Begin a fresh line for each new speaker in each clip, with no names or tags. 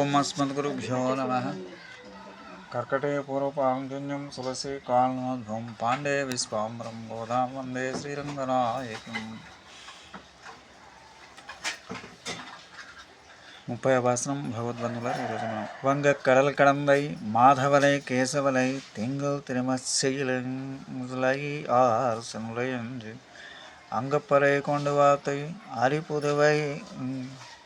ఓం అస్మద్గురుభ్యో నమః. కర్కటే పూర్వపాంజన్యం తులసి కాళనోద్భవం పాండే విశ్వాంబరం గోదాం వందే శ్రీరంగనాయకం. 30వ భాషణం భగవద్బంధువులారా, ఈరోజు మనం వంగ கடல் கடந்தை மாதவலை கேசவலை திங்கள் திருமச்செயிலை ஆர்சனுலை என்று அங்கப்பறை கொண்டு வார்த்தை அரிப்புதுவை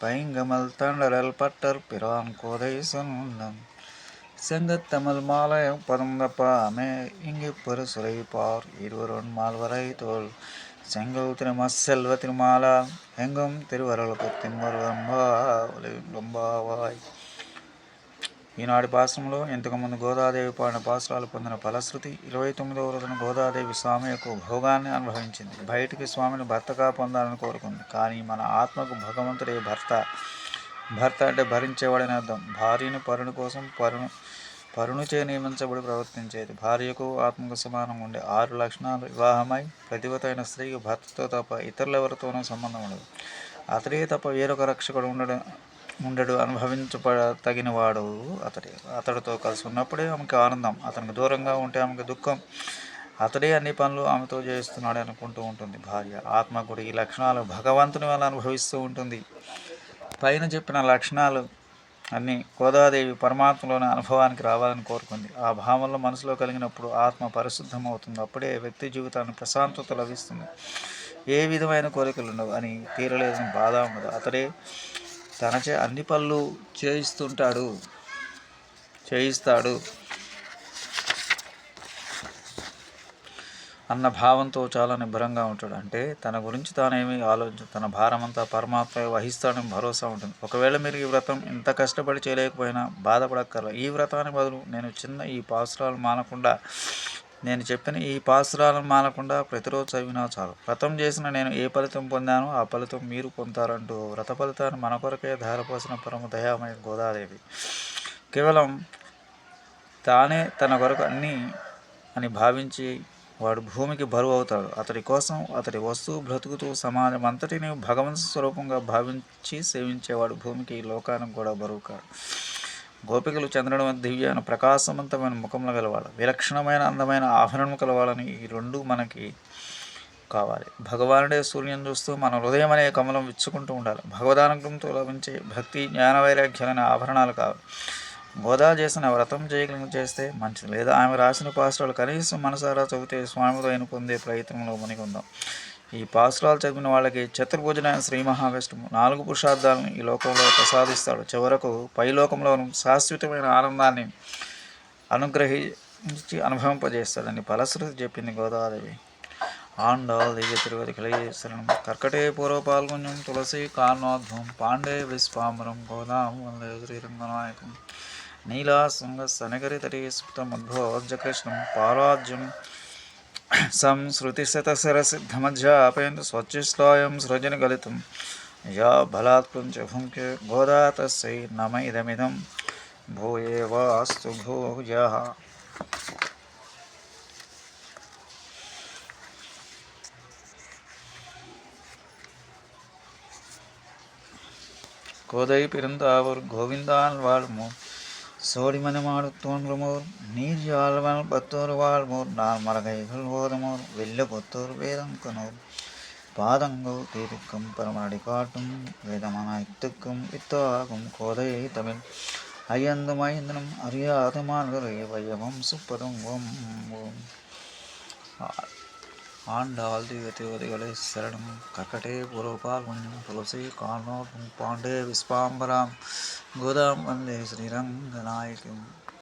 பைங்கமல் தண்டரல் பட்டர் பிரான் கோதை சொன்னம் செங்கத்தமிழ் மாலை பதந்தப்பாமே இங்கு பெருசுரைப்பார் இருவருன் மால்வரை தோல் செங்கல் திருமசெல்வ திருமாலா எங்கும் திருவருளுக்கு రొంబావాయ్. ఈనాటి పాశ్రంలో ఇంతకుముందు గోదాదేవి పాడిన పాశ్రాలు పొందిన ఫలశ్రుతి 29వ రోజున గోదాదేవి స్వామి యొక్క భోగాన్ని అనుభవించింది. బయటికి స్వామిని భర్తగా పొందాలని కోరుకుంది. కానీ మన ఆత్మకు భగవంతుడే భర్త. భర్త అంటే భరించేవాడని అర్థం. భార్యను పరుని కోసం పరునిచే నియమించబడి ప్రవర్తించేది. భార్యకు ఆత్మకు సమానంగా ఉండే 6 లక్షణాలు. వివాహమై ప్రతివతైన స్త్రీకి భర్తతో తప్ప ఇతరులెవరితోనూ సంబంధం ఉండదు. అతడే తప్ప వేరొక రక్షకుడు ఉండడు. అనుభవించతగినవాడు అతడే. అతడితో కలిసి ఉన్నప్పుడే ఆమెకు ఆనందం. అతనికి దూరంగా ఉంటే ఆమెకు దుఃఖం. అతడే అన్ని పనులు ఆమెతో చేస్తున్నాడు అనుకుంటూ ఉంటుంది భార్య. ఆత్మ కూడా ఈ లక్షణాలు భగవంతుని వల్ల అనుభవిస్తూ ఉంటుంది. పైన చెప్పిన లక్షణాలు అన్నీ గోదాదేవి పరమాత్మలోని అనుభవానికి రావాలని కోరుకుంది. ఆ భావంలో మనసులో కలిగినప్పుడు ఆత్మ పరిశుద్ధమవుతుంది. అప్పుడే వ్యక్తి జీవితానికి ప్రశాంతత లభిస్తుంది. ఏ విధమైన కోరికలు ఉండవు అని తీరలేదని బాధ ఉండదు. అతడే తనచే అన్ని పనులు చేయిస్తాడు అన్న భావంతో చాలా నిబ్బరంగా ఉంటాడు. అంటే తన గురించి తానేమి ఆలోచించడు. తన భారమంతా పరమాత్మ వహిస్తాడని భరోసా ఉంటుంది. ఒకవేళ మీరు ఈ వ్రతం ఇంత కష్టపడి చేయలేకపోయినా బాధపడక్కర్లేదు. ఈ వ్రతానికి బదులు నేను చెప్పిన ఈ పాసురాలను మానకుండా ప్రతిరోజు చదివినా చాలు. వ్రతం చేసిన నేను ఏ ఫలితం పొందానో ఆ ఫలితం మీరు పొందారంటూ వ్రత ఫలితాన్ని మన కొరకే ధారపోసిన పరమ దయామయ గోదాదేవి. కేవలం తానే తన కొరకు అన్నీ అని భావించి వాడు భూమికి బరువు అవుతాడు. అతడి కోసం అతడి వస్తువు బ్రతుకుతూ సమాజం అంతటిని భగవంతు స్వరూపంగా భావించి సేవించేవాడు భూమికి ఈ లోకానికి కూడా బరువు కాడు. గోపికలు చంద్రుడి మధ్య దివ్యమైన ప్రకాశవంతమైన ముఖంలో గలవాలి. విలక్షణమైన అందమైన ఆభరణం కలవాలని ఈ రెండు మనకి కావాలి. భగవానుడే సూర్యుని చూస్తూ మన హృదయం అనే కమలం విచ్చుకుంటూ ఉండాలి. భగవదానుగ్రహంతో లభించే భక్తి జ్ఞాన వైరాగ్యాలనే ఆభరణాలు కావాలి. గోదా చేసిన వ్రతం చేస్తే మంచిది. లేదా ఆమె రాసిన పాసురాలు కనీసం మనసారా చదివితే స్వామిదయను పొందే ప్రయత్నంలో మునిగుందాం. ఈ పాసురాలు చదివిన వాళ్ళకి చతుర్భుజుడైన శ్రీ మహావిష్ణువు 4 పురుషార్థాలను ఈ లోకంలో ప్రసాదిస్తాడు. చివరకు పైలోకంలోనూ శాశ్వతమైన ఆనందాన్ని అనుగ్రహించి అనుభవింపజేస్తాడని ఫలశ్రుతి చెప్పింది గోదాదేవి. ఆండాల్ దివ్య తిరువతి కళయేశ్వరం కర్కటే పూర్వపాల్గొన్యం తులసి కారణోద్భవం పాండే విశ్వాంబరం గోదాం వందే శ్రీరంగనాయకం. నీలాశృంగ సనగరితటే సుప్తముద్భోజ్జకృష్ణం పారాజ్యం సంశ్రుతిశతశరసిద్ధమధ్యాపయంతు స్వచ్ఛిష్టాయం సృజన గలితం యా బలాత్పుంచ భుంక్య గోదా తస్యై నమ ఇదమిదం భూయేవాస్తు భూయః. கோதை பிறந்தாவர் கோவிந்தான் வாழ்மோர் சோடிமனமாடு தோன்றுமோர் நீர் யாழ்வன் 10 வாழ்மோர் நான் மரகைகள் ஓதுமோர் வெள்ள பொத்தோர் வேதம் கனோர் பாதங்கள் தீர்க்கும் பரமடி காட்டும் வேதமான இத்துக்கும் வித்தாகும் கோதையை தமிழ் ஐயந்தும் ஐந்தனும் அறியாத மான்களை வையமும் சுப்பதுங்கும். ஆண்டாள் திவ்ய திருவதிகளை சரணம் கர்க்கடே பூர்வபால்குன்யம் துளசி காரணோத்பவம் பாண்டே விஸ்வாம்பராம் கோதாம் வந்தே ஸ்ரீரங்கநாயகம்.